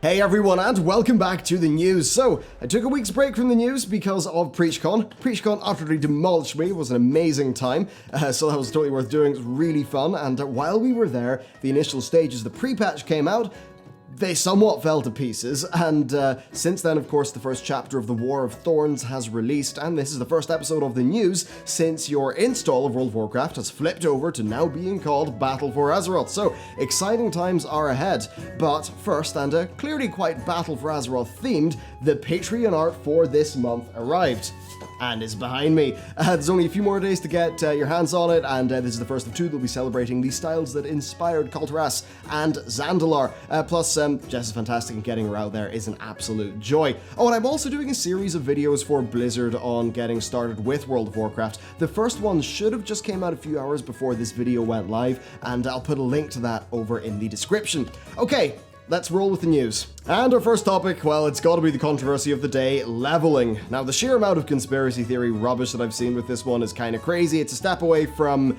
Hey everyone, and welcome back to the news. So, I took a week's break from the news because of PreachCon. PreachCon utterly demolished me. It was an amazing time, so that was totally worth doing. It was really fun, and while we were there, the initial stages, the pre-patch came out. They somewhat fell to pieces, and since then, of course, the first chapter of the War of Thorns has released, and this is the first episode of the news since your install of World of Warcraft has flipped over to now being called Battle for Azeroth. So, exciting times are ahead. But first, and clearly quite Battle for Azeroth themed, the Patreon art for this month arrived. And is behind me. There's only a few more days to get your hands on it, and this is the first of two. They'll be celebrating the styles that inspired Kulturas and Zandalar. Plus, Jess is fantastic, and getting her out there is an absolute joy. Oh, and I'm also doing a series of videos for Blizzard on getting started with World of Warcraft. The first one should have just came out a few hours before this video went live, and I'll put a link to that over in the description. Okay. Let's roll with the news. And our first topic, well, it's got to be the controversy of the day, leveling. Now, the sheer amount of conspiracy theory rubbish that I've seen with this one is kind of crazy. It's a step away from,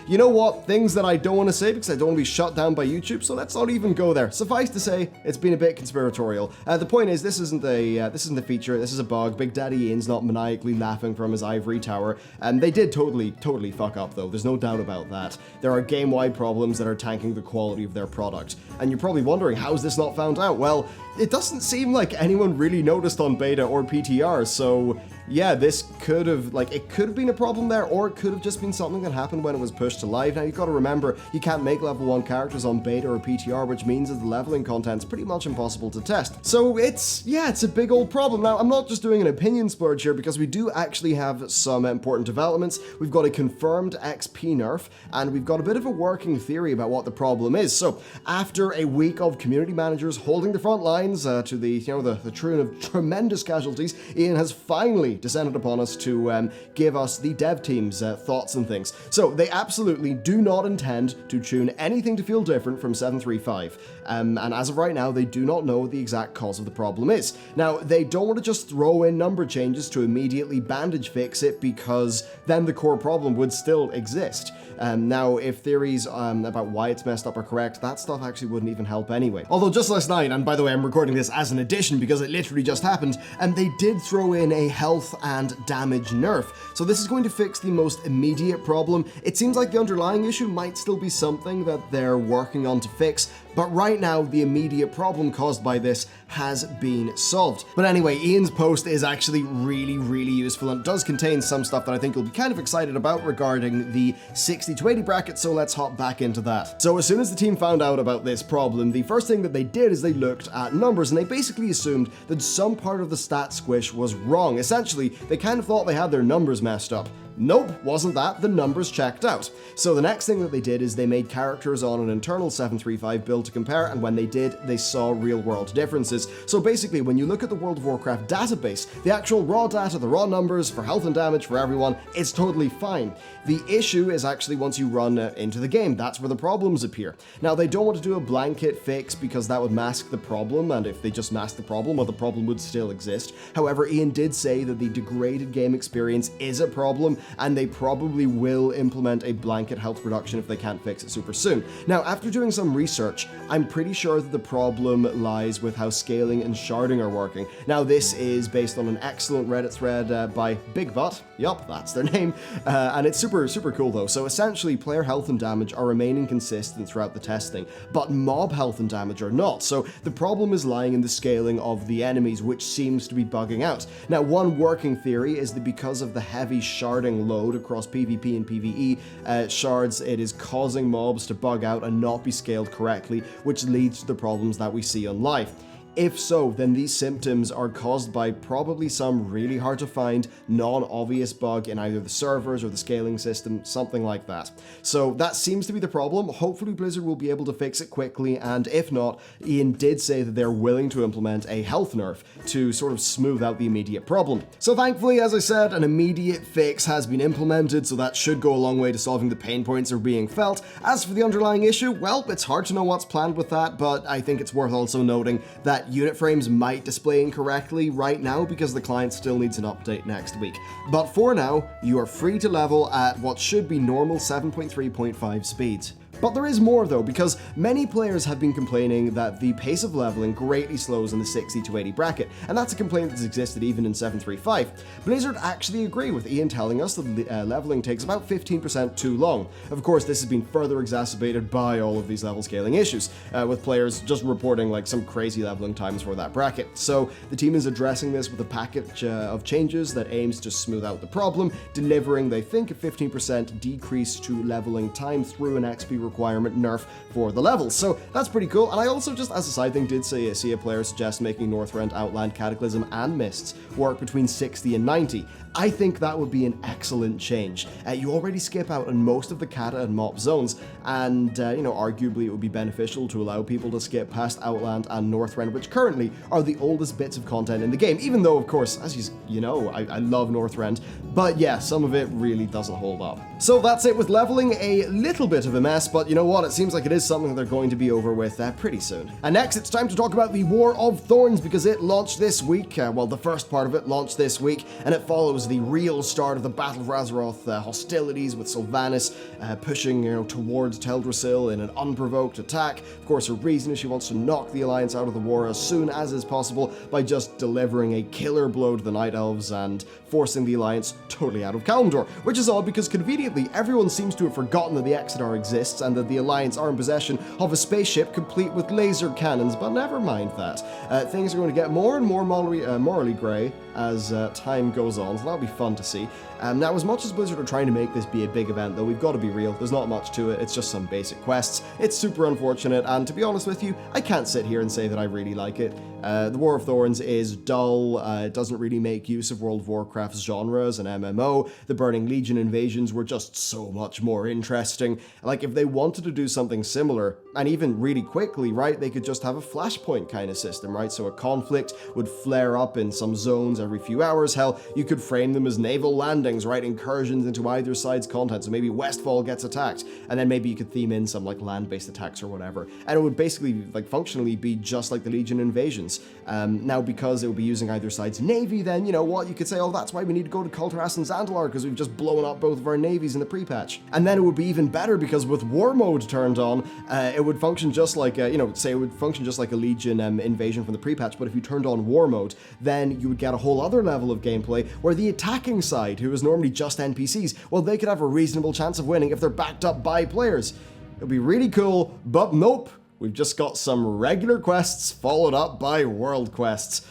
you know what, things that I don't want to say because I don't want to be shut down by YouTube, so let's not even go there. Suffice to say, it's been a bit conspiratorial. The point is, this isn't the feature, this is a bug. Big Daddy Ian's not maniacally laughing from his ivory tower. And they did totally fuck up, though. There's no doubt about that. There are game-wide problems that are tanking the quality of their product. And you're probably wondering, how is this not found out? Well, it doesn't seem like anyone really noticed on beta or PTR, so yeah, this could have, it could have been a problem there, or it could have just been something that happened when it was pushed to live. Now, you've got to remember, you can't make level 1 characters on beta or PTR, which means that the leveling content's pretty much impossible to test. So it's a big old problem. Now, I'm not just doing an opinion splurge here, because we do actually have some important developments. We've got a confirmed XP nerf, and we've got a bit of a working theory about what the problem is. So, after a week of community managers holding the front lines to the tune of tremendous casualties, Ian has finally descended upon us to give us the dev team's thoughts and things. So they absolutely do not intend to tune anything to feel different from 7.3.5. And as of right now, they do not know what the exact cause of the problem is. Now, they don't want to just throw in number changes to immediately bandage fix it, because then the core problem would still exist. Now, if theories about why it's messed up are correct, that stuff actually wouldn't even help anyway. Although just last night, and by the way, I'm recording this as an addition because it literally just happened, and they did throw in a health and damage nerf. So this is going to fix the most immediate problem. It seems like the underlying issue might still be something that they're working on to fix, but right now the immediate problem caused by this has been solved. But anyway, Ian's post is actually really useful, and does contain some stuff that I think you'll be kind of excited about regarding the 60 to 80 bracket, so let's hop back into that. So as soon as the team found out about this problem, the first thing that they did is they looked at numbers, and they basically assumed that some part of the stat squish was wrong. Essentially, they kind of thought they had their numbers messed up. Nope, wasn't that. The numbers checked out. So the next thing that they did is they made characters on an internal 7.3.5 build to compare, and when they did, they saw real-world differences. So basically, when you look at the World of Warcraft database, the actual raw data, the raw numbers for health and damage for everyone, it's totally fine. The issue is actually once you run into the game, that's where the problems appear. Now, they don't want to do a blanket fix because that would mask the problem, and if they just mask the problem, well, the problem would still exist. However, Ian did say that the degraded game experience is a problem, and they probably will implement a blanket health reduction if they can't fix it super soon. Now, after doing some research, I'm pretty sure that the problem lies with how scaling and sharding are working. Now, this is based on an excellent Reddit thread by Big Butt. Yup, that's their name. And it's super cool though. So essentially, player health and damage are remaining consistent throughout the testing, but mob health and damage are not. So the problem is lying in the scaling of the enemies, which seems to be bugging out. Now, one working theory is that because of the heavy sharding load across PvP and PvE shards, it is causing mobs to bug out and not be scaled correctly, which leads to the problems that we see on live. If so, then these symptoms are caused by probably some really hard to find, non-obvious bug in either the servers or the scaling system, something like that. So that seems to be the problem. Hopefully Blizzard will be able to fix it quickly, and if not, Ian did say that they're willing to implement a health nerf to sort of smooth out the immediate problem. So thankfully, as I said, an immediate fix has been implemented, so that should go a long way to solving the pain points that are being felt. As for the underlying issue, well, it's hard to know what's planned with that, but I think it's worth also noting that unit frames might display incorrectly right now because the client still needs an update next week. But for now, you are free to level at what should be normal 7.3.5 speeds. But there is more though, because many players have been complaining that the pace of leveling greatly slows in the 60 to 80 bracket, and that's a complaint that's existed even in 7.3.5. Blizzard actually agree with Ian telling us that leveling takes about 15% too long. Of course, this has been further exacerbated by all of these level scaling issues, with players just reporting like some crazy leveling times for that bracket. So the team is addressing this with a package of changes that aims to smooth out the problem, delivering, they think, a 15% decrease to leveling time through an XP requirement nerf for the levels. So that's pretty cool. And I also, just as a side thing, did see a player suggest making Northrend, Outland, Cataclysm, and Mists work between 60 and 90. I think that would be an excellent change. You already skip out on most of the Cata and Mop zones, and arguably it would be beneficial to allow people to skip past Outland and Northrend, which currently are the oldest bits of content in the game, even though, of course, as you know, I love Northrend, but yeah, some of it really doesn't hold up. So that's it with leveling, a little bit of a mess, but you know what, it seems like it is something they're going to be over with pretty soon. And next, it's time to talk about the War of Thorns, because it launched this week, well, the first part of it launched this week, and it follows the real start of the Battle for Azeroth hostilities, with Sylvanas pushing towards Teldrassil in an unprovoked attack. Of course, her reason is she wants to knock the Alliance out of the war as soon as is possible by just delivering a killer blow to the Night Elves and forcing the Alliance totally out of Kalimdor, which is odd because conveniently everyone seems to have forgotten that the Exodar exists and that the Alliance are in possession of a spaceship complete with laser cannons, but never mind that. Things are going to get more and more morally grey as time goes on, so that'll be fun to see. Now, as much as Blizzard are trying to make this be a big event, though, we've got to be real, there's not much to it, it's just some basic quests. It's super unfortunate, and to be honest with you, I can't sit here and say that I really like it. The War of Thorns is dull, it doesn't really make use of World of Warcraft's genre as an MMO, the Burning Legion invasions were just so much more interesting. Like, if they wanted to do something similar, and even really quickly, right, they could just have a flashpoint kind of system, right? So a conflict would flare up in some zones every few hours. Hell, you could frame them as naval landings, right? Incursions into either side's content. So maybe Westfall gets attacked, and then maybe you could theme in some like land-based attacks or whatever. And it would basically like functionally be just like the Legion invasions. Now, because it would be using either side's navy, then you know what? You could say, oh, that's why we need to go to Kulturas and Zandalar, because we've just blown up both of our navies in the pre-patch. And then it would be even better because with war mode turned on, it would function just like, say it would function just like a Legion invasion from the pre-patch, but if you turned on war mode, then you would get a whole other level of gameplay where the attacking side, who is normally just NPCs, well, they could have a reasonable chance of winning if they're backed up by players. It'd be really cool, but nope, we've just got some regular quests followed up by world quests.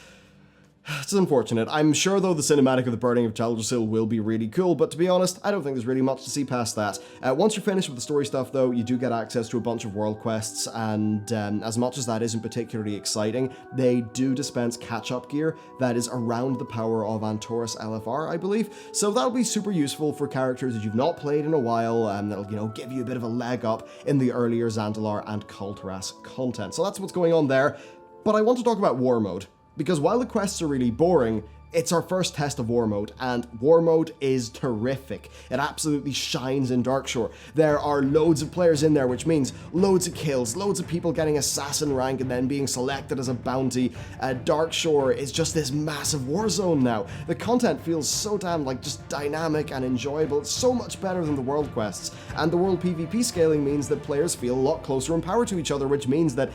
It's unfortunate. I'm sure, though, the cinematic of the burning of Teldrassil will be really cool, but to be honest, I don't think there's really much to see past that. Once you're finished with the story stuff, though, you do get access to a bunch of world quests, and as much as that isn't particularly exciting, they do dispense catch-up gear that is around the power of Antorus LFR, I believe, so that'll be super useful for characters that you've not played in a while, and that'll, give you a bit of a leg up in the earlier Zandalar and Kulturas content. So that's what's going on there, but I want to talk about war mode. Because while the quests are really boring, it's our first test of war mode, and war mode is terrific. It absolutely shines in Darkshore. There are loads of players in there, which means loads of kills, loads of people getting assassin rank and then being selected as a bounty. Darkshore is just this massive war zone now. The content feels so damn just dynamic and enjoyable. It's so much better than the world quests. And the world PvP scaling means that players feel a lot closer in power to each other, which means that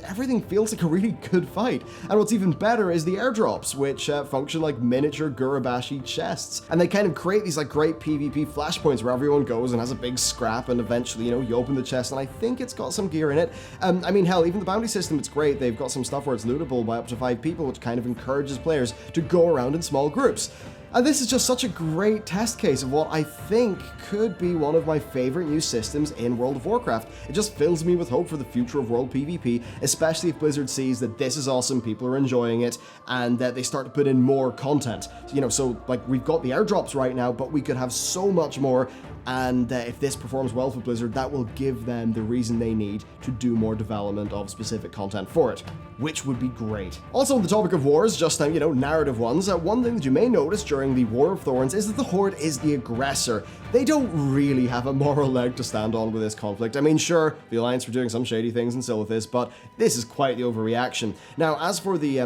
everything feels like a really good fight. And what's even better is the airdrops, which function like miniature Gurabashi chests, and they kind of create these great PvP flashpoints where everyone goes and has a big scrap, and eventually you open the chest and I think it's got some gear in it. I mean, hell, even the bounty system, it's great. They've got some stuff where it's lootable by up to 5 people, which kind of encourages players to go around in small groups. And this is just such a great test case of what I think could be one of my favorite new systems in World of Warcraft. It just fills me with hope for the future of world PvP, especially if Blizzard sees that this is awesome, people are enjoying it, and that they start to put in more content. So we've got the airdrops right now, but we could have so much more. And if this performs well for Blizzard, that will give them the reason they need to do more development of specific content for it, which would be great. Also, on the topic of wars, just narrative ones, one thing that you may notice during during the War of Thorns is that the Horde is the aggressor. They don't really have a moral leg to stand on with this conflict. I mean, sure, the Alliance were doing some shady things in Silithus, but this is quite the overreaction. Now, as for the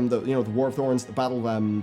War of Thorns, the battle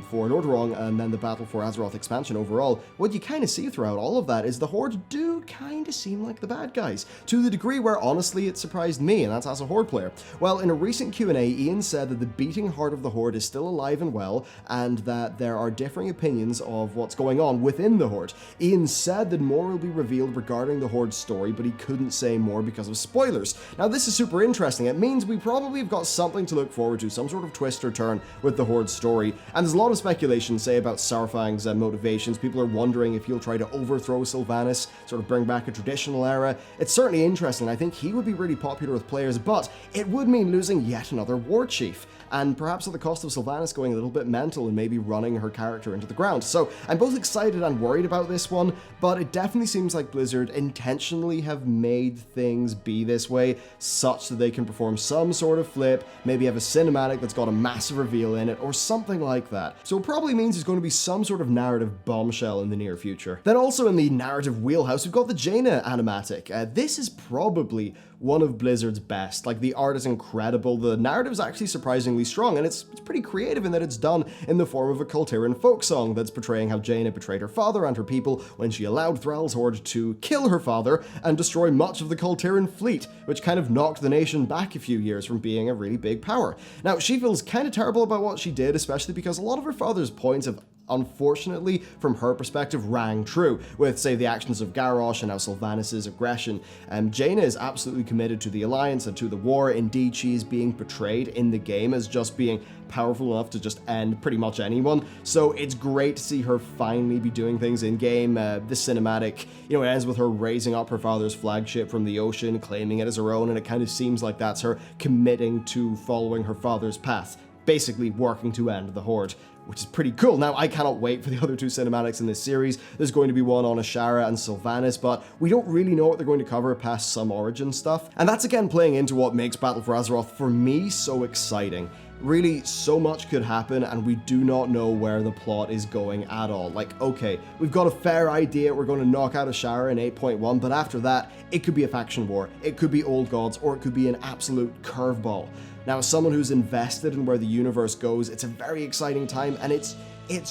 for Lordaeron, and then the battle for Azeroth expansion overall, what you kind of see throughout all of that is the Horde do kind of seem like the bad guys, to the degree where, honestly, it surprised me, and that's as a Horde player. Well, in a recent Q&A, Ian said that the beating heart of the Horde is still alive and well, and that there are differing opinions of what's going on within the Horde. Ian said that more will be revealed regarding the Horde's story, but he couldn't say more because of spoilers. Now, this is super interesting. It means we probably have got something to look forward to, some sort of twist or turn with the Horde's story, and there's a lot of speculation, say, about Saurfang's motivations. People are wondering if he'll try to overthrow Sylvanas, sort of bring back a traditional era. It's certainly interesting. I think he would be really popular with players, but it would mean losing yet another war chief, and perhaps at the cost of Sylvanas going a little bit mental and maybe running her character into the ground. So I'm both excited and worried about this one, but it definitely seems like Blizzard intentionally have made things be this way, such that they can perform some sort of flip, maybe have a cinematic that's got a massive reveal in it, or something like that. So it probably means there's going to be some sort of narrative bombshell in the near future. Then also in the narrative wheelhouse, we've got the JAINA animatic. This is probably one of Blizzard's best. Like, the art is incredible, the narrative is actually surprisingly strong, and it's pretty creative in that it's done in the form of a Kultiran folk song that's portraying how JAINA betrayed her father and her people when she allowed Thrall's Horde to kill her father and destroy much of the Kultiran fleet, which kind of knocked the nation back a few years from being a really big power. Now, she feels kind of terrible about what she did, especially because a lot of her father's points have, unfortunately, from her perspective, rang true, with, say, the actions of Garrosh and now Sylvanas' aggression. JAINA is absolutely committed to the Alliance and to the war. Indeed, she is being portrayed in the game as just being powerful enough to just end pretty much anyone, so it's great to see her finally be doing things in-game. The cinematic, it ends with her raising up her father's flagship from the ocean, claiming it as her own, and it kind of seems like that's her committing to following her father's path, basically working to end the Horde, which is pretty cool. Now, I cannot wait for the other two cinematics in this series. There's going to be one on Ashara and Sylvanas, but we don't really know what they're going to cover past some origin stuff. And that's again playing into what makes Battle for Azeroth, for me, so exciting. Really, so much could happen, and we do not know where the plot is going at all. Like, okay, we've got a fair idea we're going to knock out Ashara in 8.1, but after that, it could be a faction war, it could be old gods, or it could be an absolute curveball. Now, as someone who's invested in where the universe goes, it's a very exciting time, and it's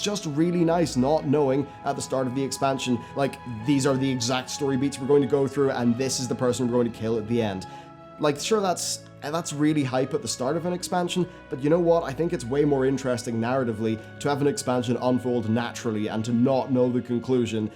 just really nice not knowing at the start of the expansion, like, these are the exact story beats we're going to go through, and this is the person we're going to kill at the end. Like, sure, that's really hype at the start of an expansion, but you know what? I think it's way more interesting narratively to have an expansion unfold naturally and to not know the conclusion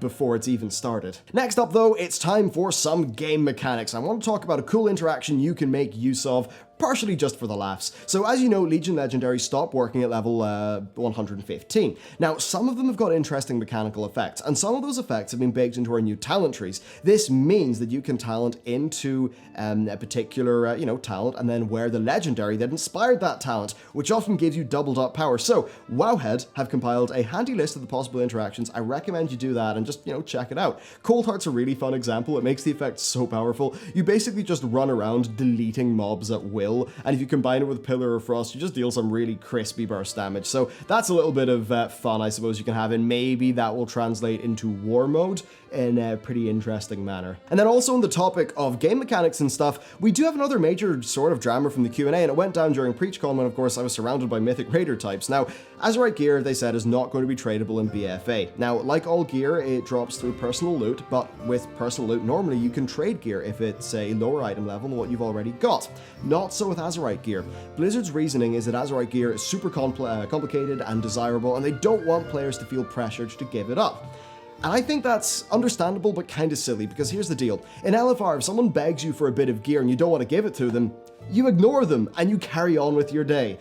before it's even started. Next up though, it's time for some game mechanics. I want to talk about a cool interaction you can make use of, partially just for the laughs. So as you know, Legion Legendaries stop working at level 115. Now, some of them have got interesting mechanical effects, and some of those effects have been baked into our new talent trees. This means that you can talent into a particular, talent, and then wear the legendary that inspired that talent, which often gives you doubled up power. So, Wowhead have compiled a handy list of the possible interactions. I recommend you do that and just, check it out. Cold Heart's a really fun example. It makes the effect so powerful. You basically just run around deleting mobs at will, and if you combine it with Pillar of Frost, you just deal some really crispy burst damage. So that's a little bit of fun, I suppose, you can have, and maybe that will translate into war mode in a pretty interesting manner. And then also on the topic of game mechanics and stuff, we do have another major sort of drama from the Q&A, and it went down during PreachCon when, of course, I was surrounded by Mythic Raider types. Now, Azerite gear, they said, is not going to be tradable in BFA. Now, like all gear, it drops through personal loot, but with personal loot, normally you can trade gear if it's a lower item level than what you've already got. Not so with Azerite gear. Blizzard's reasoning is that Azerite gear is super complicated and desirable, and they don't want players to feel pressured to give it up. And I think that's understandable but kind of silly, because here's the deal. In LFR, if someone begs you for a bit of gear and you don't want to give it to them, you ignore them and you carry on with your day.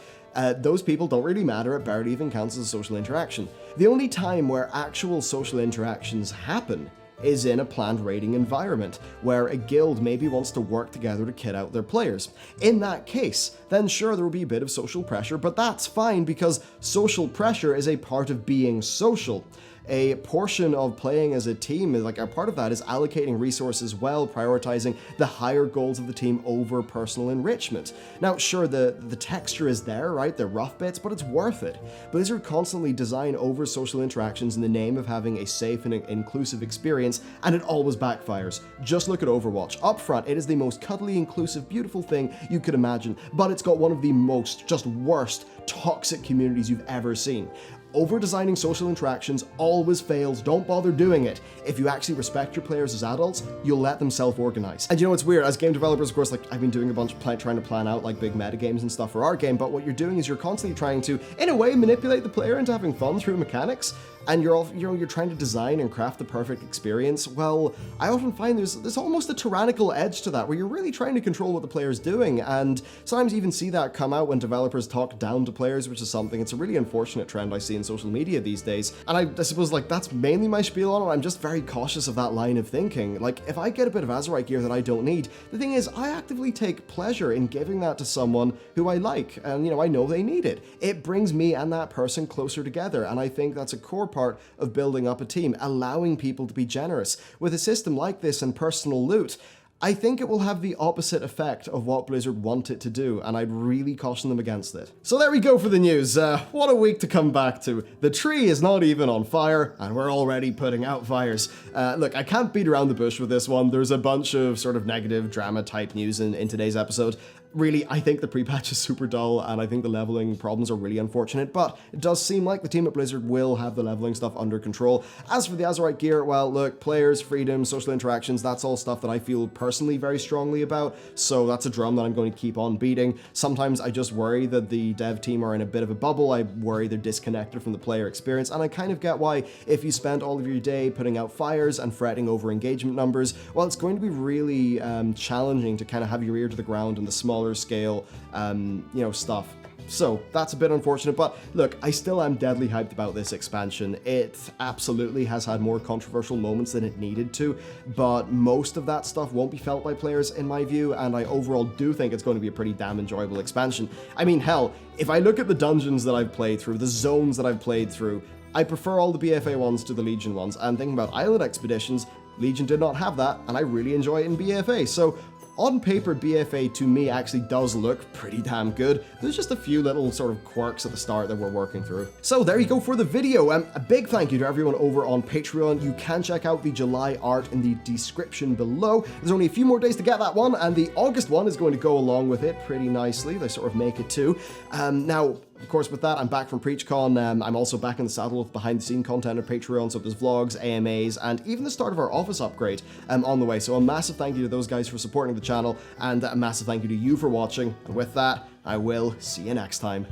Those people don't really matter, it barely even counts as a social interaction. The only time where actual social interactions happen is in a planned raiding environment, where a guild maybe wants to work together to kit out their players. In that case, then sure, there will be a bit of social pressure, but that's fine because social pressure is a part of being social. a portion of playing as a team, like a part of that is allocating resources well, prioritizing the higher goals of the team over personal enrichment. Now, sure, the texture is there, right? The rough bits, but it's worth it. Blizzard constantly design over social interactions in the name of having a safe and inclusive experience, and it always backfires. Just look at Overwatch. Up front, it is the most cuddly, inclusive, beautiful thing you could imagine, but it's got one of the most just worst toxic communities you've ever seen. Over-designing social interactions always fails. Don't bother doing it. If you actually respect your players as adults, you'll let them self-organize. And you know what's weird? As game developers, of course, like I've been doing a bunch of trying to plan out like big metagames and stuff for our game, but what you're doing is you're constantly trying to, in a way, manipulate the player into having fun through mechanics. And you're trying to design and craft the perfect experience. Well, I often find there's almost a tyrannical edge to that, where you're really trying to control what the player's doing, and sometimes you even see that come out when developers talk down to players, which is something, it's a really unfortunate trend I see in social media these days. And I suppose like that's mainly my spiel on it. I'm just very cautious of that line of thinking. Like, if I get a bit of Azerite gear that I don't need, the thing is, I actively take pleasure in giving that to someone who I like, and I know they need it. It brings me and that person closer together, and I think that's a core part of building up a team, allowing people to be generous. With a system like this and personal loot, I think it will have the opposite effect of what Blizzard want it to do, and I'd really caution them against it. So there we go for the news. What a week to come back to. The tree is not even on fire, and we're already putting out fires. Look, I can't beat around the bush with this one. There's a bunch of sort of negative drama type news in today's episode. Really, I think the pre-patch is super dull, and I think the leveling problems are really unfortunate, but it does seem like the team at Blizzard will have the leveling stuff under control. As for the Azerite gear, well, look, players, freedom, social interactions, that's all stuff that I feel personally very strongly about, so that's a drum that I'm going to keep on beating. Sometimes I just worry that the dev team are in a bit of a bubble. I worry they're disconnected from the player experience, and I kind of get why. If you spend all of your day putting out fires and fretting over engagement numbers, well, it's going to be really challenging to kind of have your ear to the ground in the smaller scale, stuff. So that's a bit unfortunate, but look, I still am deadly hyped about this expansion. It absolutely has had more controversial moments than it needed to, but most of that stuff won't be felt by players in my view, and I overall do think it's going to be a pretty damn enjoyable expansion. I mean, hell, if I look at the dungeons that I've played through, the zones that I've played through, I prefer all the BFA ones to the Legion ones, and thinking about Island Expeditions, Legion did not have that, and I really enjoy it in BFA, so on paper, BFA to me actually does look pretty damn good. There's just a few little sort of quirks at the start that we're working through. So there you go for the video. A big thank you to everyone over on Patreon. You can check out the July art in the description below. There's only a few more days to get that one, and the August one is going to go along with it pretty nicely. They sort of make it too. Now, of course, with that, I'm back from PreachCon. I'm also back in the saddle with behind-the-scene content on Patreon, so there's vlogs, AMAs, and even the start of our office upgrade on the way. So a massive thank you to those guys for supporting the channel, and a massive thank you to you for watching. And with that, I will see you next time.